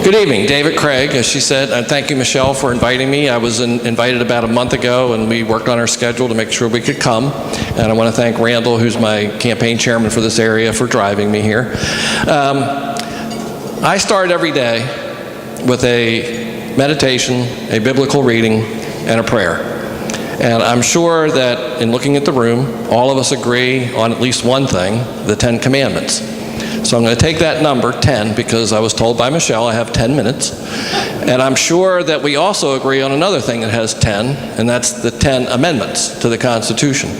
Good evening, David Craig, as she said, and thank you, Michelle, for inviting me. I was invited about a month ago, and we worked on our schedule to make sure we could come. And I want to thank Randall, who's my campaign chairman for this area, for driving me here. I start every day with a meditation, a biblical reading, and a prayer. And I'm sure that in looking at the room, all of us agree on at least one thing, the 10 Commandments. So I'm going to take that number, 10, because I was told by Michelle I have 10 minutes. And I'm sure that we also agree on another thing that has 10, and that's the 10 amendments to the Constitution.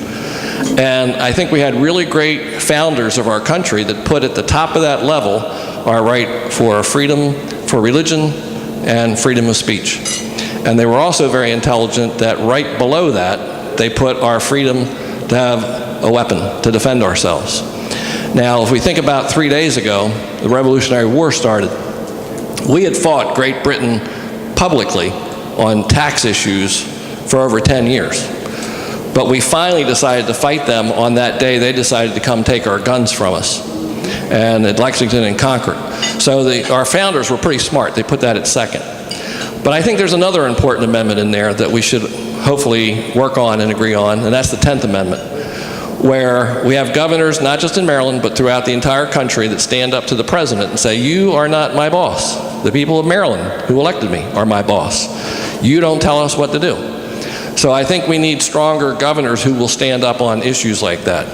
And I think we had really great founders of our country that put at the top of that level our right for freedom for religion and freedom of speech. And they were also very intelligent that right below that, they put our freedom to have a weapon to defend ourselves. Now, if we think about 3 days ago, the Revolutionary War started. We had fought Great Britain publicly on tax issues for over 10 years. But we finally decided to fight them on that day they decided to come take our guns from us, and at Lexington and Concord. So our founders were pretty smart. They put that at second. But I think there's another important amendment in there that we should hopefully work on and agree on, and that's the 10th Amendment, where we have governors, not just in Maryland, but throughout the entire country, that stand up to the president and say, you are not my boss. The people of Maryland who elected me are my boss. You don't tell us what to do. So I think we need stronger governors who will stand up on issues like that.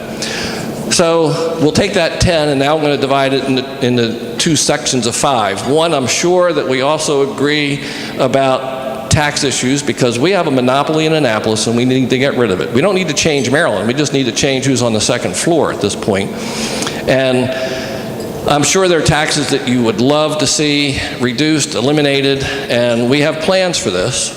So we'll take that 10, and now I'm going to divide it into two sections of 5. One, I'm sure that we also agree about tax issues, because we have a monopoly in Annapolis and we need to get rid of it. We don't need to change Maryland. We just need to change who's on the second floor at this point. And I'm sure there are taxes that you would love to see reduced, eliminated, and we have plans for this.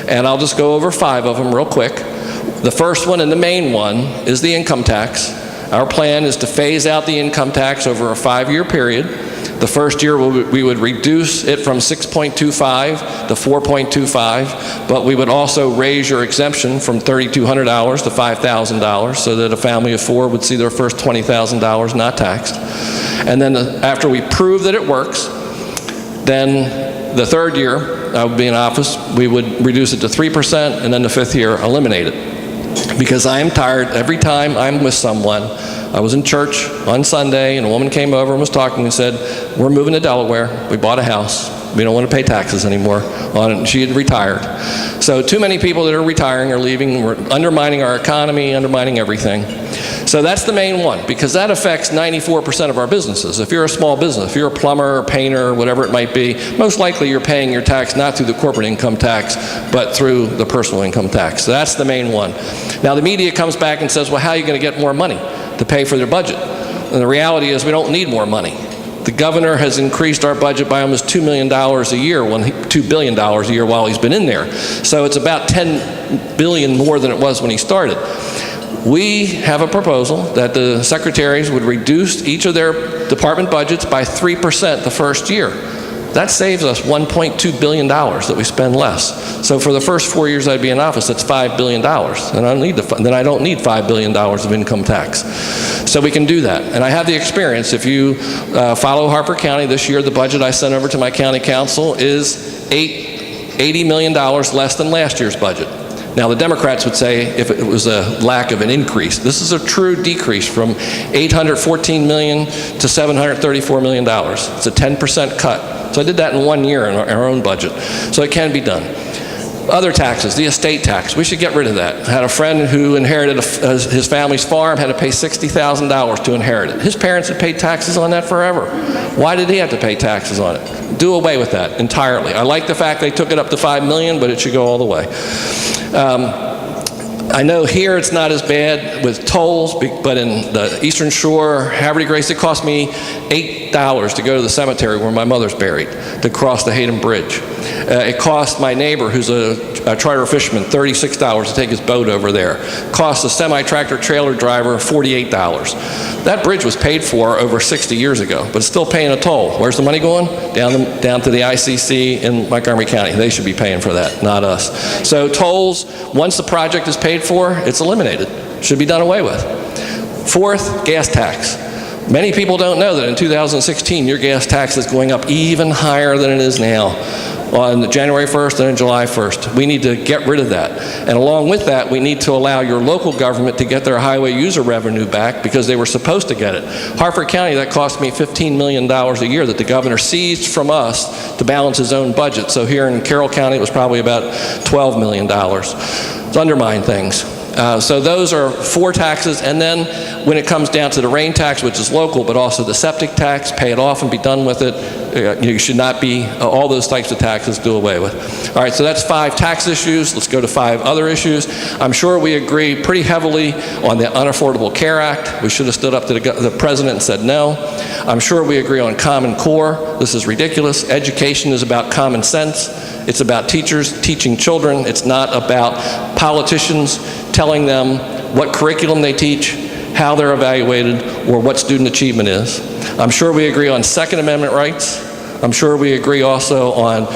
And I'll just go over 5 of them real quick. The first one and the main one is the income tax. Our plan is to phase out the income tax over a 5-year period. The first year we would reduce it from 6.25 to 4.25, but we would also raise your exemption from $3,200 to $5,000, so that a family of 4 would see their first $20,000 not taxed. And then after we prove that it works, then the third year I would be in office, we would reduce it to 3%, and then the 5th year eliminate it. Because I am tired every time I'm with someone. I was in church on Sunday, and a woman came over and was talking and said, we're moving to Delaware. We bought a house. We don't want to pay taxes anymore on it. And she had retired. So too many people that are retiring are leaving. We're undermining our economy, undermining everything. So that's the main one, because that affects 94% of our businesses. If you're a small business, if you're a plumber or painter, whatever it might be, most likely you're paying your tax not through the corporate income tax, but through the personal income tax. So that's the main one. Now the media comes back and says, well, how are you going to get more money to pay for their budget? And the reality is we don't need more money. The governor has increased our budget by almost $2 million a year, $2 billion a year while he's been in there. So it's about $10 billion more than it was when he started. We have a proposal that the secretaries would reduce each of their department budgets by 3% the first year. That saves us $1.2 billion that we spend less. So for the first 4 years I'd be in office, that's $5 billion. Then I don't need $5 billion of income tax. So we can do that. And I have the experience. If you follow Harper County this year, the budget I sent over to my county council is $80 million less than last year's budget. Now, the Democrats would say if it was a lack of an increase. This is a true decrease from $814 million to $734 million. It's a 10% cut. So I did that in 1 year in our own budget. So it can be done. Other taxes, the estate tax, we should get rid of that. I had a friend who inherited his family's farm, had to pay $60,000 to inherit it. His parents had paid taxes on that forever. Why did he have to pay taxes on it? Do away with that entirely. I like the fact they took it up to $5 million, but it should go all the way. I know here it's not as bad with tolls, but in the Eastern Shore, Haverty Grace, it cost me $8 to go to the cemetery where my mother's buried, to cross the Hayden Bridge. It cost my neighbor, who's a charter fisherman, $36 to take his boat over there. It cost a semi-tractor trailer driver $48. That bridge was paid for over 60 years ago, but it's still paying a toll. Where's the money going? Down to the ICC in Montgomery County. They should be paying for that, not us. So tolls, once the project is paid for, it's eliminated. Should be done away with. Fourth, gas tax. Many people don't know that in 2016, your gas tax is going up even higher than it is now on January 1st and on July 1st. We need to get rid of that. And along with that, we need to allow your local government to get their highway user revenue back because they were supposed to get it. Harford County, that cost me $15 million a year that the governor seized from us to balance his own budget. So here in Carroll County, it was probably about $12 million. It's undermined things. So those are 4 taxes, and then when it comes down to the rain tax, which is local, but also the septic tax, pay it off and be done with it. You should not be, all those types of taxes do away with. All right, so that's 5 tax issues. Let's go to 5 other issues. I'm sure we agree pretty heavily on the Unaffordable Care Act. We should have stood up to the president and said no. I'm sure we agree on Common Core. This is ridiculous. Education is about common sense. It's about teachers teaching children. It's not about politicians telling them what curriculum they teach, how they're evaluated, or what student achievement is. I'm sure we agree on Second Amendment rights. I'm sure we agree also on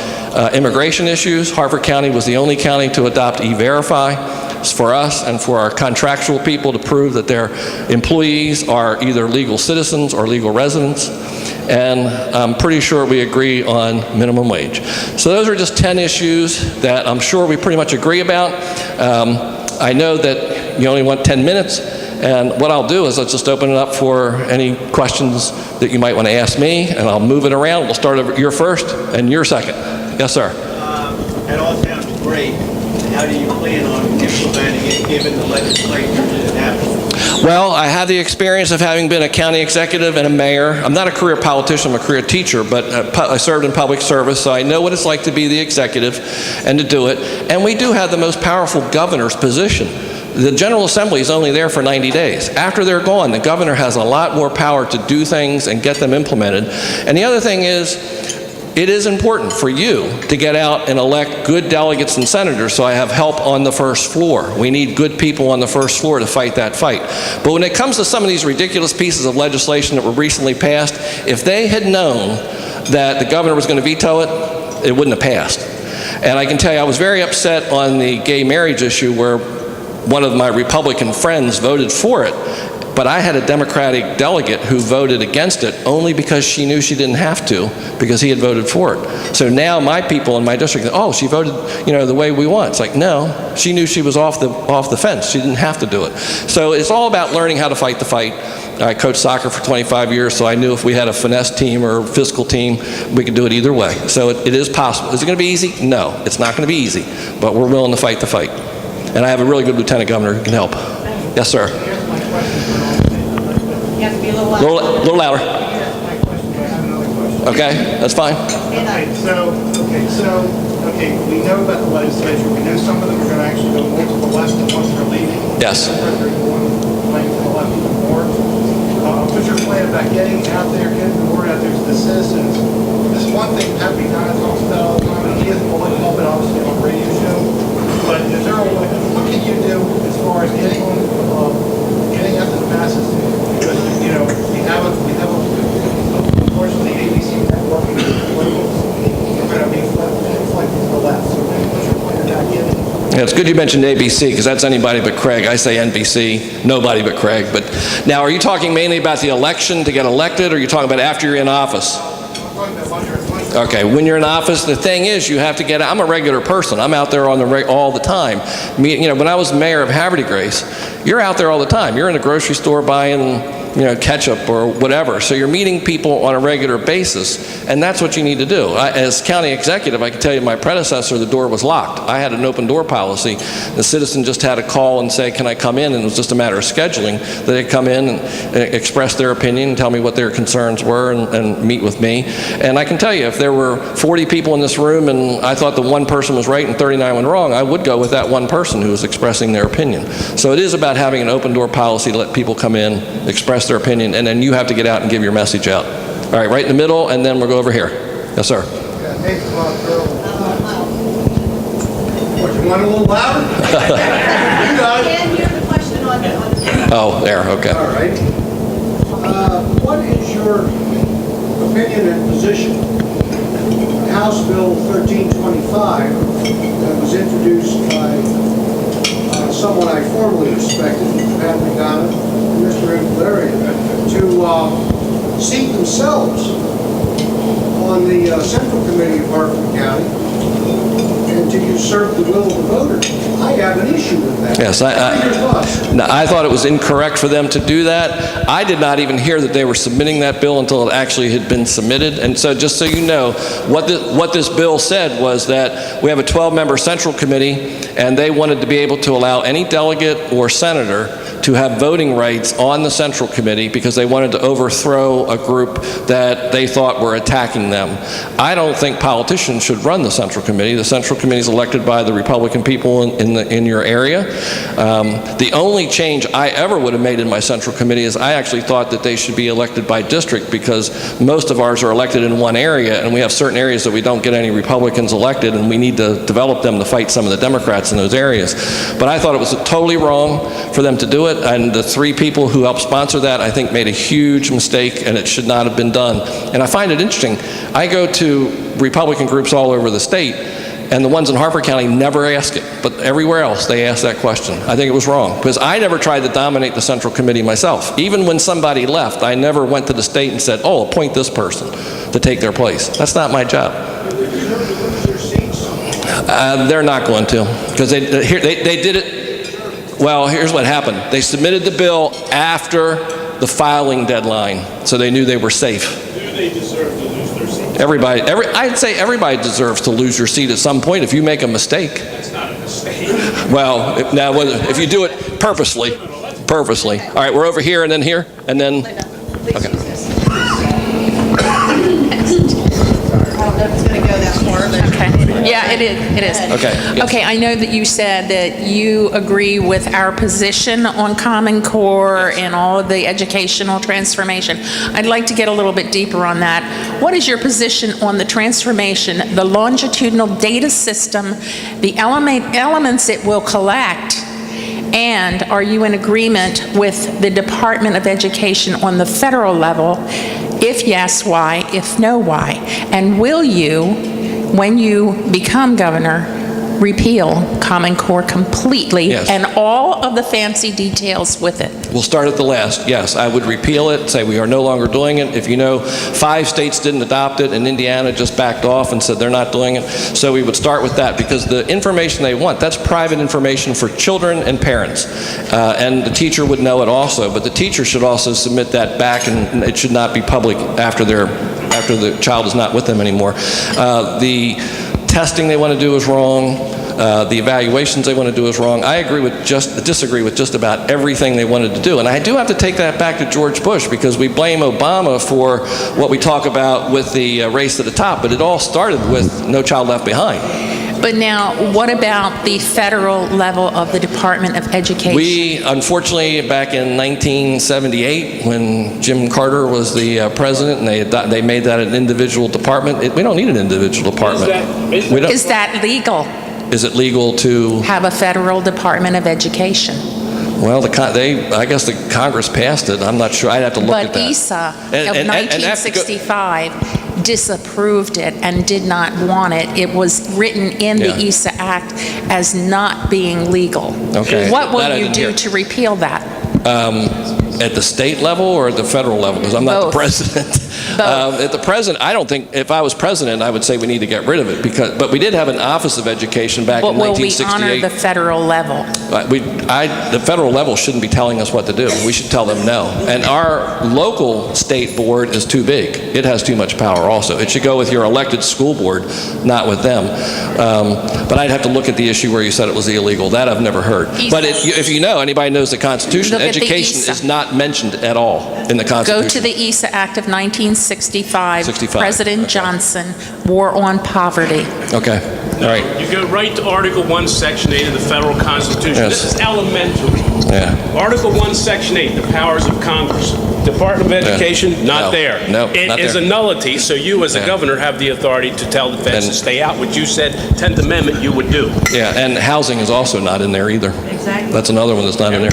immigration issues. Harford County was the only county to adopt E-Verify. It's for us and for our contractual people to prove that their employees are either legal citizens or legal residents. And I'm pretty sure we agree on minimum wage. So those are just 10 issues that I'm sure we pretty much agree about. I know that you only want 10 minutes, and what I'll do is let's just open it up for any questions that you might want to ask me, and I'll move it around. We'll start over your first and your second. Yes, sir. That all sounds great. How do you plan on implementing it, given the legislature didn't have it? Well, I have the experience of having been a county executive and a mayor. I'm not a career politician, I'm a career teacher, but I served in public service, so I know what it's like to be the executive and to do it. And we do have the most powerful governor's position. The General Assembly is only there for 90 days. After they're gone, the governor has a lot more power to do things and get them implemented. And the other thing is, it is important for you to get out and elect good delegates and senators, so I have help on the first floor. We need good people on the first floor to fight that fight. But when it comes to some of these ridiculous pieces of legislation that were recently passed, if they had known that the governor was going to veto it, it wouldn't have passed. And I can tell you, I was very upset on the gay marriage issue where one of my Republican friends voted for it, but I had a Democratic delegate who voted against it only because she knew she didn't have to, because he had voted for it. So now my people in my district, oh, she voted, the way we want. It's like, no, she knew she was off the fence. She didn't have to do it. So it's all about learning how to fight the fight. I coached soccer for 25 years, so I knew if we had a finesse team or a physical team, we could do it either way. So it is possible. Is it going to be easy? No, it's not going to be easy, but we're willing to fight the fight. And I have a really good lieutenant governor who can help. Yes, sir. You have to be a little louder. Little louder. Okay, that's fine. Okay, we know about the legislature. We know some of them are going to actually go more to the left than ones that are leaving. Yes. They're going to the left even more. What's your plan about getting out there, getting the word out there to the citizens? This one thing Happy kind of talks about all the time, and he isn't going to help it obviously on a radio show. But is there a way, what can you do as far as getting out to the masses? Because we have unfortunately ABC network and liberals are going to be flipped to the left. So what's your plan about getting? Yeah, it's good you mentioned ABC, because that's anybody but Craig. I say NBC, nobody but Craig. But now, are you talking mainly about the election to get elected, or are you talking about after you're in office? Okay, when you're in office, the thing is, you have to get out. I'm a regular person. I'm out there on all the time. When I was mayor of Haverty Grace, you're out there all the time. You're in the grocery store buying ketchup or whatever. So you're meeting people on a regular basis, and that's what you need to do. As county executive, I can tell you my predecessor, the door was locked. I had an open door policy. The citizen just had to call and say, can I come in? And it was just a matter of scheduling that they'd come in and express their opinion and tell me what their concerns were and meet with me. And I can tell you, if there were 40 people in this room and I thought the one person was right and 39 was wrong, I would go with that one person who was expressing their opinion. So it is about having an open door policy to let people come in, express their opinion, and then you have to get out and give your message out. All right, right in the middle, and then we'll go over here. Yes, sir. Hey, Carroll. What, you want a little louder? You got it. And hear the question on the Oh, there, okay. All right. What is your opinion and position on House Bill 1325 that was introduced by someone I formerly respected, Pat McDonough and Mr. Inverlaria, to seat themselves on the Central Committee of Hartford County and to usurp the will of the voters. I have an issue with that. Yes, I thought it was incorrect for them to do that. I did not even hear that they were submitting that bill until it actually had been submitted. And so just so you know, what this bill said was that we have a 12-member Central Committee, and they wanted to be able to allow any delegate or senator to have voting rights on the Central Committee because they wanted to overthrow a group that they thought were attacking them. I don't think politicians should run the Central Committee. The Central Committee is elected by the Republican people in your area. The only change I ever would have made in my Central Committee is I actually thought that they should be elected by district because most of ours are elected in one area, and we have certain areas that we don't get any Republicans elected, and we need to develop them to fight some of the Democrats in those areas. But I thought it was totally wrong for them to do it, and the three people who helped sponsor that, I think, made a huge mistake, and it should not have been done. And I find it interesting. I go to Republican groups all over the state, and the ones in Harford County never ask it, but everywhere else they ask that question. I think it was wrong, because I never tried to dominate the Central Committee myself. Even when somebody left, I never went to the state and said, oh, appoint this person to take their place. That's not my job. They're not going to, because they did it. Well, here's what happened. They submitted the bill after the filing deadline, so they knew they were safe. Do they deserve to lose their seat? I'd say everybody deserves to lose your seat at some point if you make a mistake. That's not a mistake. Well, if you do it purposely. All right, we're over here and then here, and then, Please okay. use this. I don't know if it's going to go that far, but. Okay. Yeah, it is. Okay, yes. Okay, I know that you said that you agree with our position on Common Core and all of the educational transformation. I'd like to get a little bit deeper on that. What is your position on the transformation, the longitudinal data system, the elements it will collect, and are you in agreement with the Department of Education on the federal level? If yes, why? If no, why? And will you, when you become governor, repeal Common Core completely? Yes. And all of the fancy details with it? We'll start at the last. Yes, I would repeal it, say we are no longer doing it. If you know, 5 states didn't adopt it, and Indiana just backed off and said they're not doing it. So we would start with that, because the information they want, that's private information for children and parents. And the teacher would know it also, but the teacher should also submit that back, and it should not be public after the child is not with them anymore. The testing they want to do is wrong. The evaluations they want to do is wrong. I disagree with just about everything they wanted to do. And I do have to take that back to George Bush, because we blame Obama for what we talk about with the race to the top, but it all started with No Child Left Behind. But now, what about the federal level of the Department of Education? We, unfortunately, back in 1978, when Jim Carter was the president, and they made that an individual department, we don't need an individual department. Is that legal? Is it legal to Have a federal Department of Education? Well, I guess the Congress passed it. I'm not sure. I'd have to look at But that. ESA And- of and that's go- 1965 disapproved it and did not want it. It was written in the Yeah. ESA Act as not being legal. Okay. What That will I you didn't do hear. to repeal that? At the state level or at the federal level? Because I'm not Both. the president. Both. At the president, I don't think, if I was president, I would say we need to get rid of it. But we did have an Office of Education back But in will we 1968. honor the federal level? The federal level shouldn't be telling us what to do. We should tell them no. And our local state board is too big. It has too much power also. It should go with your elected school board, not with them. But I'd have to look at the issue where you said it was illegal. That I've never heard. But if you know, anybody knows the Constitution, Look at the education ESA. is not mentioned at all in the Constitution. Go to the ESA Act of 1965. 65, President okay. Johnson, War on Poverty. Okay, all right. You go right to Article 1, Section 8 of the Federal Constitution. Yes. This is elementary. Yeah. Article 1, Section 8, the powers of Congress. Department of Education, not No. there. No, It not is there. a nullity, so you as a Yeah. governor have the authority to tell the feds to And- stay out, which you said 10th Amendment you would do. Yeah, and housing is also not in there either. Exactly. That's another one that's not in there.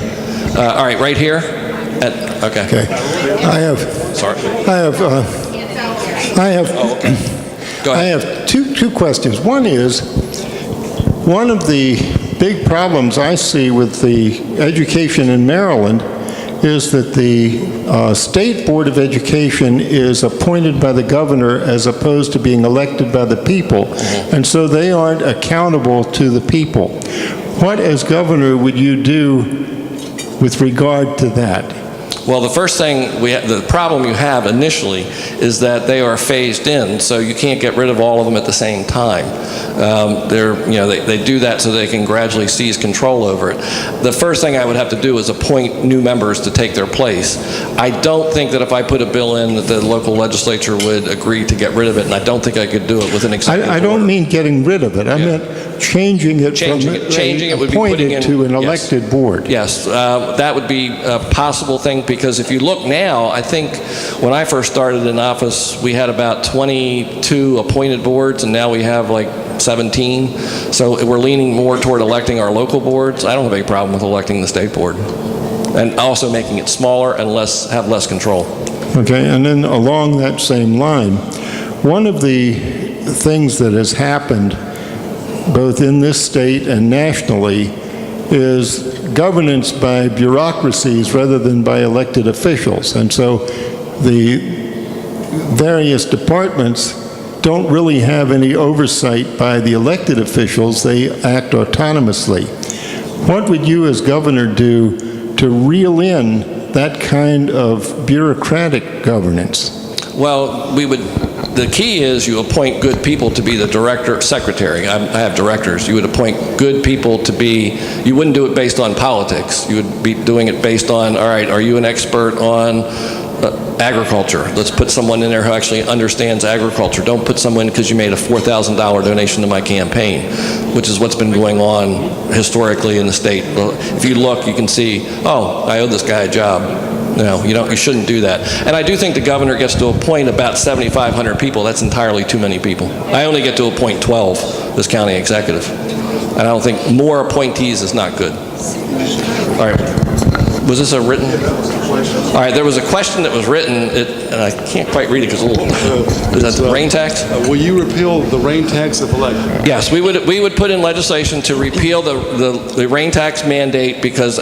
All right, right here. Okay. Okay. Sorry. I Go have ahead. two questions. One is, one of the big problems I see with the education in Maryland is that the State Board of Education is appointed by the governor as opposed to being elected by the people, and so they aren't accountable to the people. What, as governor, would you do with regard to that? Well, the first thing, the problem you have initially is that they are phased in, so you can't get rid of all of them at the same time. They do that so they can gradually seize control over it. The first thing I would have to do is appoint new members to take their place. I don't think that if I put a bill in that the local legislature would agree to get rid of it, and I don't think I could do it with an executive I don't order. mean getting rid of it. I meant changing it Changing it would be putting in, appointed to an yes. elected board. Yes, that would be a possible thing, because if you look now, I think when I first started in office, we had about 22 appointed boards, and now we have like 17. So we're leaning more toward electing our local boards. I don't have any problem with electing the state board, and also making it smaller and have less control. Okay, and then along that same line, one of the things that has happened both in this state and nationally is governance by bureaucracies rather than by elected officials. And so the various departments don't really have any oversight by the elected officials. They act autonomously. What would you as governor do to reel in that kind of bureaucratic governance? Well, the key is you appoint good people to be the director, secretary. I have directors. You would appoint good people to be, you wouldn't do it based on politics. You would be doing it based on, all right, are you an expert on agriculture? Let's put someone in there who actually understands agriculture. Don't put someone because you made a $4,000 donation to my campaign, which is what's been going on historically in the state. Well, if you look, you can see, oh, I owe this guy a job. No, you shouldn't do that. And I do think the governor gets to appoint about 7,500 people. That's entirely too many people. I only get to appoint 12 as county executive. And I don't think more appointees is not good. All right. Was this a written? All right, there was a question that was written, and I can't quite read it because it's a little, is that the rain tax? Will you repeal the rain tax if elected? Yes, we would put in legislation to repeal the rain tax mandate, because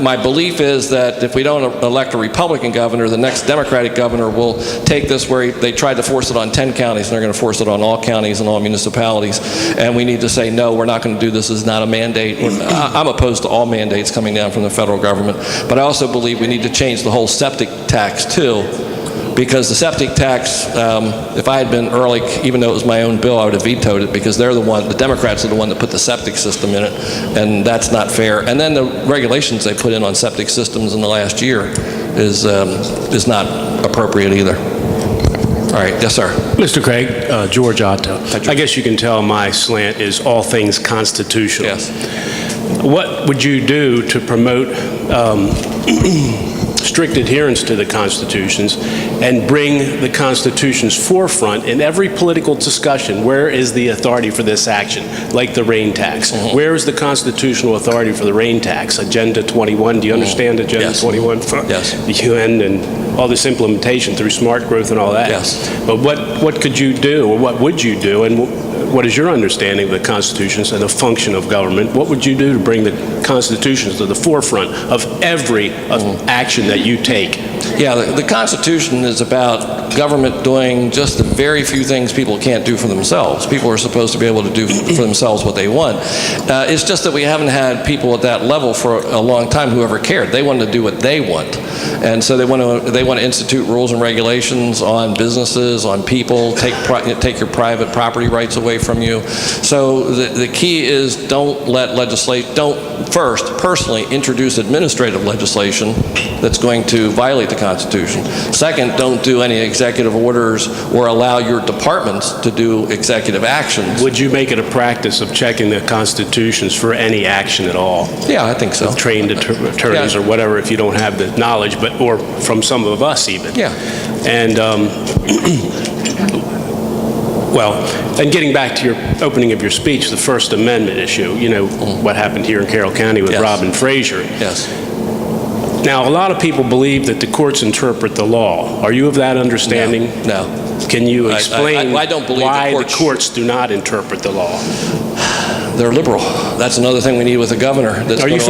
my belief is that if we don't elect a Republican governor, the next Democratic governor will take this where they tried to force it on 10 counties, and they're going to force it on all counties and all municipalities. And we need to say, no, we're not going to do this. This is not a mandate. I'm opposed to all mandates coming down from the federal government. But I also believe we need to change the whole septic tax too, because the septic tax, if I had been Ehrlich, even though it was my own bill, I would have vetoed it, because the Democrats are the one that put the septic system in it, and that's not fair. And then the regulations they put in on septic systems in the last year is not appropriate either. All right, yes, sir. Mr. Craig, George Otto. I guess you can tell my slant is all things constitutional. Yes. What would you do to promote strict adherence to the constitutions and bring the Constitution's forefront in every political discussion? Where is the authority for this action, like the rain tax? Mm-hmm. Where is the constitutional authority for the rain tax? Agenda 21, do you understand Agenda Yes. 21? Yes. The UN and all this implementation through smart growth and all that. Yes. But what could you do, or what would you do, and what is your understanding of the constitutions and the function of government? What would you do to bring the constitutions to the forefront of every action that you take? Yeah, the Constitution is about government doing just the very few things people can't do for themselves. People are supposed to be able to do for themselves what they want. It's just that we haven't had people at that level for a long time who ever cared. They want to do what they want. And so they want to institute rules and regulations on businesses, on people, take your private property rights away from you. So the key is don't first personally introduce administrative legislation that's going to violate the Constitution. Second, don't do any executive orders or allow your departments to do executive actions. Would you make it a practice of checking the constitutions for any action at all? Yeah, I think so. With trained attorneys Yeah. or whatever, if you don't have the knowledge, or from some of us even. Yeah. And well, and getting back to your opening of your speech, the First Amendment issue, what happened here in Carroll County with Yes. Robin Frazier. Yes. Now, a lot of people believe that the courts interpret the law. Are you of that understanding? No. Can you explain I don't believe why the the courts do not interpret the law? They're liberal. That's another thing we need with the governor. Are you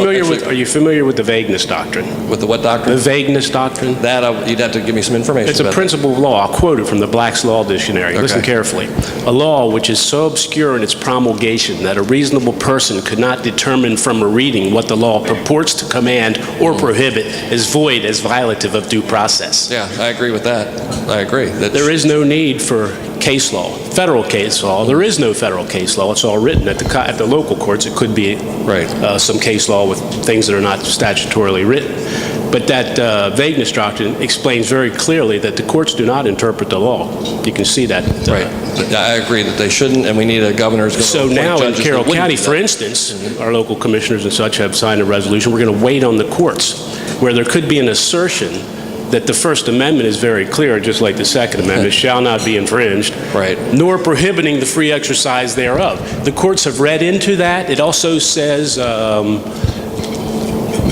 familiar with the vagueness doctrine? With the what doctrine? The vagueness doctrine? That, you'd have to give me some information It's a about principle of law. I'll quote it from the Black's Law Dictionary. Listen carefully. A law which is so obscure in its promulgation that a reasonable person could not determine from a reading what the law purports to command or prohibit is void as violative of due process. Yeah, I agree with that. I agree. There is no need for case law, federal case law. There is no federal case law. It's all written at the local courts. It could be some case law with things that are not statutorily written. But that vagueness doctrine explains very clearly that the courts do not interpret the law. You can see that. Right. I agree that they shouldn't, and we need a governor who's going to So now in Carroll County, for that. instance, our local commissioners and such have signed a resolution. We're going to wait on the courts, where there could be an assertion that the First Amendment is very clear, just like the Second Amendment, shall not be infringed, nor prohibiting the free exercise thereof. The courts have read into that. It also says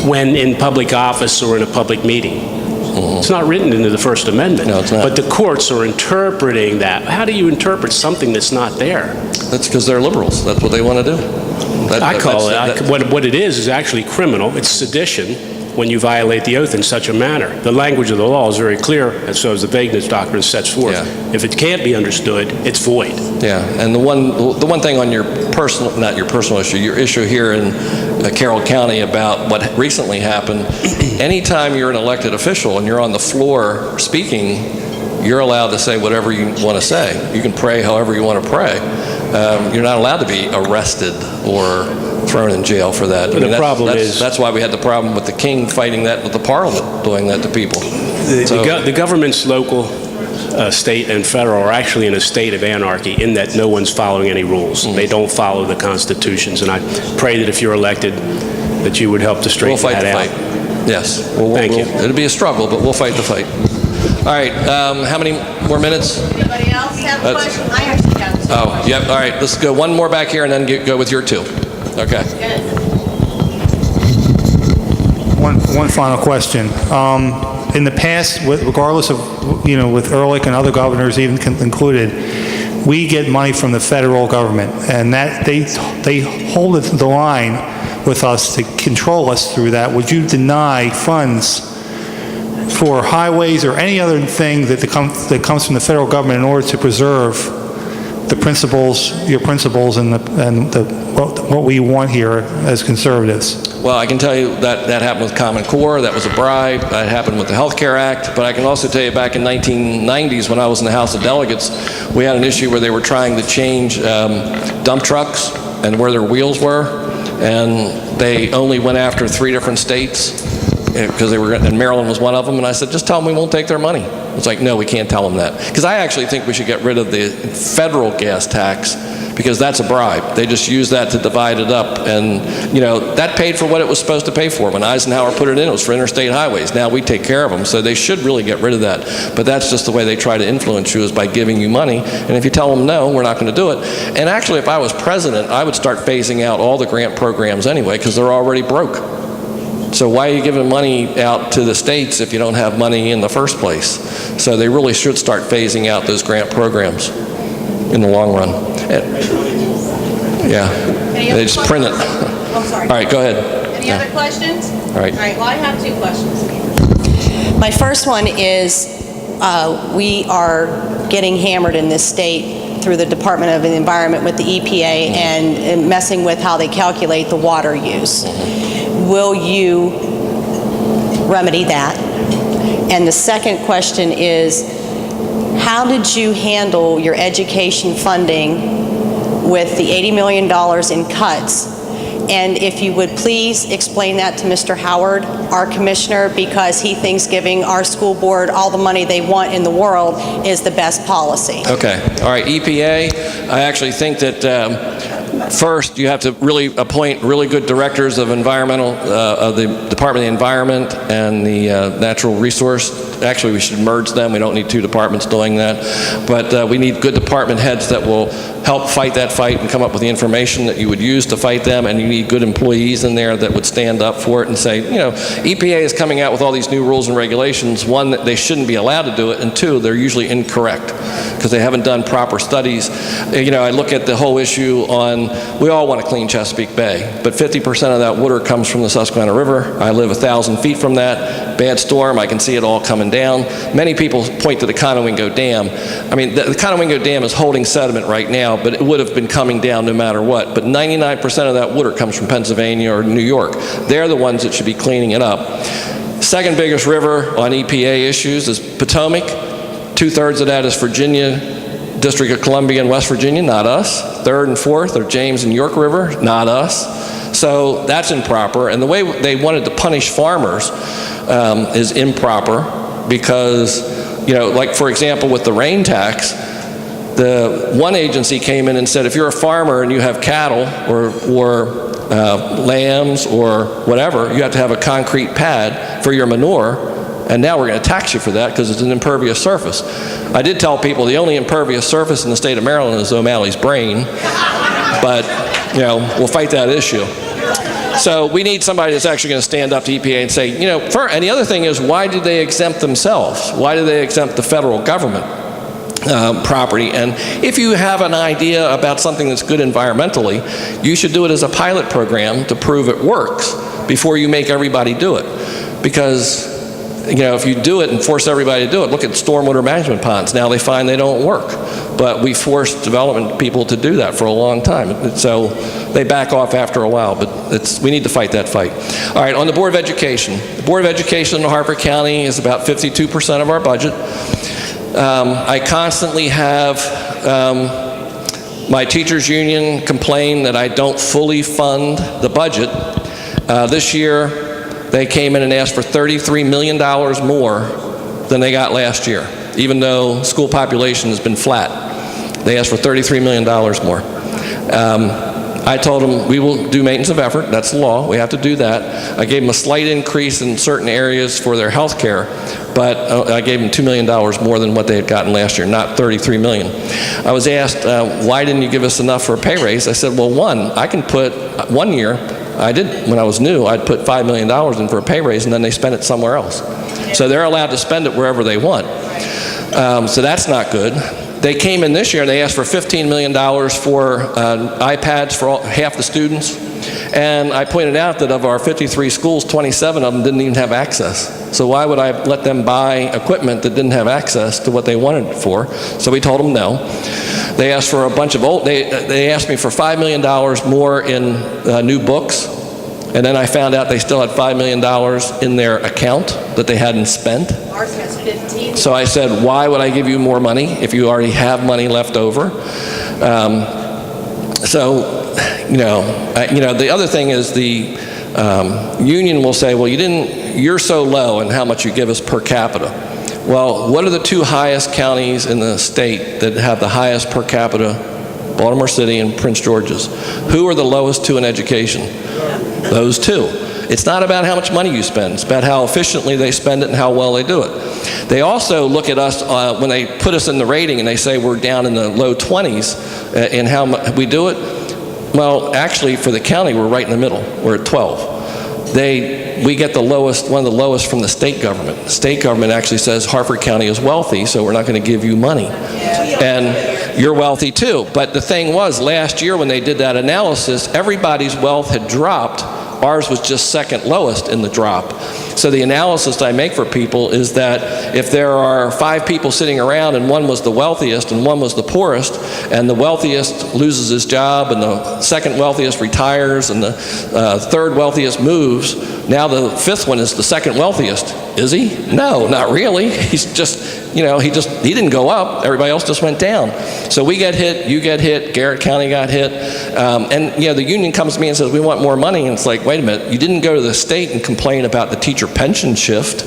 when in public office or in a public meeting. It's not written into the First Amendment. No, it's not. But the courts are interpreting that. How do you interpret something that's not there? That's because they're liberals. That's what they want to do. What it is actually criminal. It's sedition when you violate the oath in such a manner. The language of the law is very clear, and so as the vagueness doctrine sets forth. Yeah. If it can't be understood, it's void. Yeah, and the one thing on your personal, not your personal issue, your issue here in Carroll County about what recently happened, anytime you're an elected official and you're on the floor speaking, you're allowed to say whatever you want to say. You can pray however you want to pray. You're not allowed to be arrested or thrown in jail for that. That's why we had the problem with the king fighting that with the parliament, doing that to people. The governments, local, state, and federal, are actually in a state of anarchy in that no one's following any rules. They don't follow the constitutions, and I pray that if you're elected, that you would help to straighten that out. We'll fight the fight. Yes. Thank you. It'll be a struggle, but we'll fight the fight. All right, how many more minutes? Anybody else have a question? I actually have two. Oh, yep, all right, let's go one more back here and then go with your two. Okay. One final question. In the past, regardless of, with Ehrlich and other governors even included, we get money from the federal government, and that they hold the line with us to control us through that. Would you deny funds for highways or any other thing that comes from the federal government in order to preserve the principles, your principles, and what we want here as conservatives? Well, I can tell you that happened with Common Core. That was a bribe. That happened with the Health Care Act. But I can also tell you back in 1990s when I was in the House of Delegates, we had an issue where they were trying to change dump trucks and where their wheels were. And they only went after 3 different states because they were, and Maryland was one of them. And I said, just tell them we won't take their money. It's like, no, we can't tell them that. Because I actually think we should get rid of the federal gas tax because that's a bribe. They just use that to divide it up. And, that paid for what it was supposed to pay for. When Eisenhower put it in, it was for interstate highways. Now we take care of them. So they should really get rid of that. But that's just the way they try to influence you, is by giving you money. And if you tell them, no, we're not going to do it. And actually, if I was president, I would start phasing out all the grant programs anyway because they're already broke. So why are you giving money out to the states if you don't have money in the first place? So they really should start phasing out those grant programs in the long run. Yeah, they just print it. I'm sorry. All right, go ahead. Any other questions? All right. All right, well, I have 2 questions. My first one is, we are getting hammered in this state through the Department of the Environment with the EPA and messing with how they calculate the water use. Will you remedy that? And the second question is, how did you handle your education funding with the $80 million in cuts? And if you would please explain that to Mr. Howard, our commissioner, because he thinks giving our school board all the money they want in the world is the best policy. Okay. All right, EPA, I actually think that first you have to really appoint really good directors of environmental, of the Department of the Environment and the Natural Resource actually we should merge them. We don't need two departments doing that. But we need good department heads that will help fight that fight and come up with the information that you would use to fight them, and you need good employees in there that would stand up for it and say, you know, EPA is coming out with all these new rules and regulations. One, that they shouldn't be allowed to do it, and two, they're usually incorrect because they haven't done proper studies. You know, I look at the whole issue on, we all want to clean Chesapeake Bay, but 50% of that water comes from the Susquehanna River. I live 1,000 feet from that. Bad storm, I can see it all coming down. Many people point to the Conowingo Dam. I mean, the Conowingo Dam is holding sediment right now, but it would have been coming down no matter what. But 99% of that water comes from Pennsylvania or New York. They're the ones that should be cleaning it up. Second biggest river on EPA issues is Potomac. 2/3 of that is Virginia, District of Columbia and West Virginia, not us. Third and fourth are James and York River, not us. So that's improper. And the way they wanted to punish farmers is improper because, you know, like for example with the rain tax, the one agency came in and said, if you're a farmer and you have cattle or lambs or whatever, you have to have a concrete pad for your manure, and now we're going to tax you for that because it's an impervious surface. I did tell people the only impervious surface in the state of Maryland is O'Malley's brain, but, you know, we'll fight that issue. So we need somebody that's actually going to stand up to EPA and say, you know, and the other thing is, why did they exempt themselves? Why did they exempt the federal government? Property. And if you have an idea about something that's good environmentally, you should do it as a pilot program to prove it works before you make everybody do it. Because, you know, if you do it and force everybody to do it, look at stormwater management ponds. Now they find they don't work. But we forced development people to do that for a long time. So they back off after a while, but we need to fight that fight. All right, on the Board of Education. The Board of Education in Harford County is about 52% of our budget. I constantly have my teachers union complain that I don't fully fund the budget. This year, they came in and asked for $33 million more than they got last year, even though school population has been flat. They asked for $33 million more. I told them we will do maintenance of effort. That's the law. We have to do that. I gave them a slight increase in certain areas for their health care, but I gave them $2 million more than what they had gotten last year, not $33 million. I was asked, why didn't you give us enough for a pay raise? I said, well, I can put, one year, I did, when I was new, I'd put $5 million in for a pay raise, and then they spent it somewhere else. So they're allowed to spend it wherever they want. So that's not good. They came in this year and they asked for $15 million for iPads for half the students. And I pointed out that of our 53 schools, 27 of them didn't even have access. So why would I let them buy equipment that didn't have access to what they wanted it for? So we told them no. They asked for a bunch of they asked me for $5 million more in new books. And then I found out they still had $5 million in their account that they hadn't spent. Ours has 15. So I said, why would I give you more money if you already have money left over? The other thing is the union will say, well, you're so low in how much you give us per capita. Well, what are the two highest counties in the state that have the highest per capita? Baltimore City and Prince George's. Who are the lowest two in education? Those two. It's not about how much money you spend. It's about how efficiently they spend it and how well they do it. They also look at us when they put us in the rating and they say we're down in the low 20s in how we do it. Well, actually, for the county, we're right in the middle. We're at 12. We get the lowest, one of the lowest from the state government. The state government actually says Harford County is wealthy, so we're not going to give you money. And you're wealthy too. But the thing was, last year when they did that analysis, everybody's wealth had dropped. Ours was just second lowest in the drop. So the analysis I make for people is that if there are 5 people sitting around and one was the wealthiest and one was the poorest, and the wealthiest loses his job and the second wealthiest retires and the third wealthiest moves, now the 5th one is the second wealthiest. Is he? No, not really. He's just, he didn't go up. Everybody else just went down. So we get hit, you get hit, Garrett County got hit. The union comes to me and says, we want more money. And it's like, wait a minute, you didn't go to the state and complain about the teacher pension shift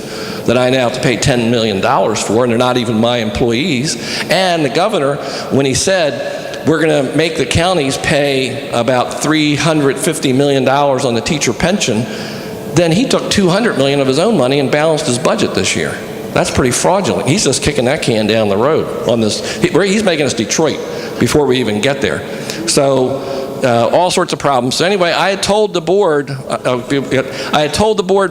that I now have to pay $10 million for, and they're not even my employees. And the governor, when he said, we're going to make the counties pay about $350 million on the teacher pension, then he took $200 million of his own money and balanced his budget this year. That's pretty fraudulent. He's just kicking that can down the road on this. He's making us Detroit before we even get there. So all sorts of problems. So anyway, I had told the board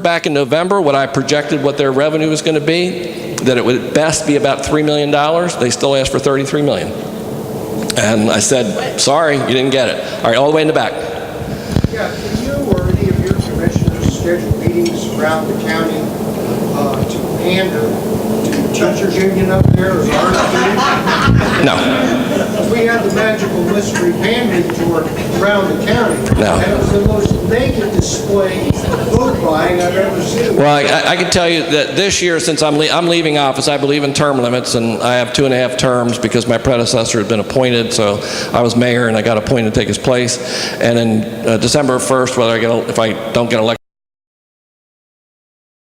back in November what I projected what their revenue was going to be, that it would best be about $3 million. They still asked for $33 million. And I said, sorry, you didn't get it. All right, all the way in the back. Yeah, can you or any of your commissioners schedule meetings around the county to pander to teachers union up there or our No. We had the magical mystery pandering tour around the county. No. And it was the most naked display of vote buying I've ever seen. Well, I can tell you that this year, since I'm leaving office, I believe in term limits, and I have 2.5 terms because my predecessor had been appointed, so I was mayor and I got appointed to take his place. And then December 1st, if I don't get elected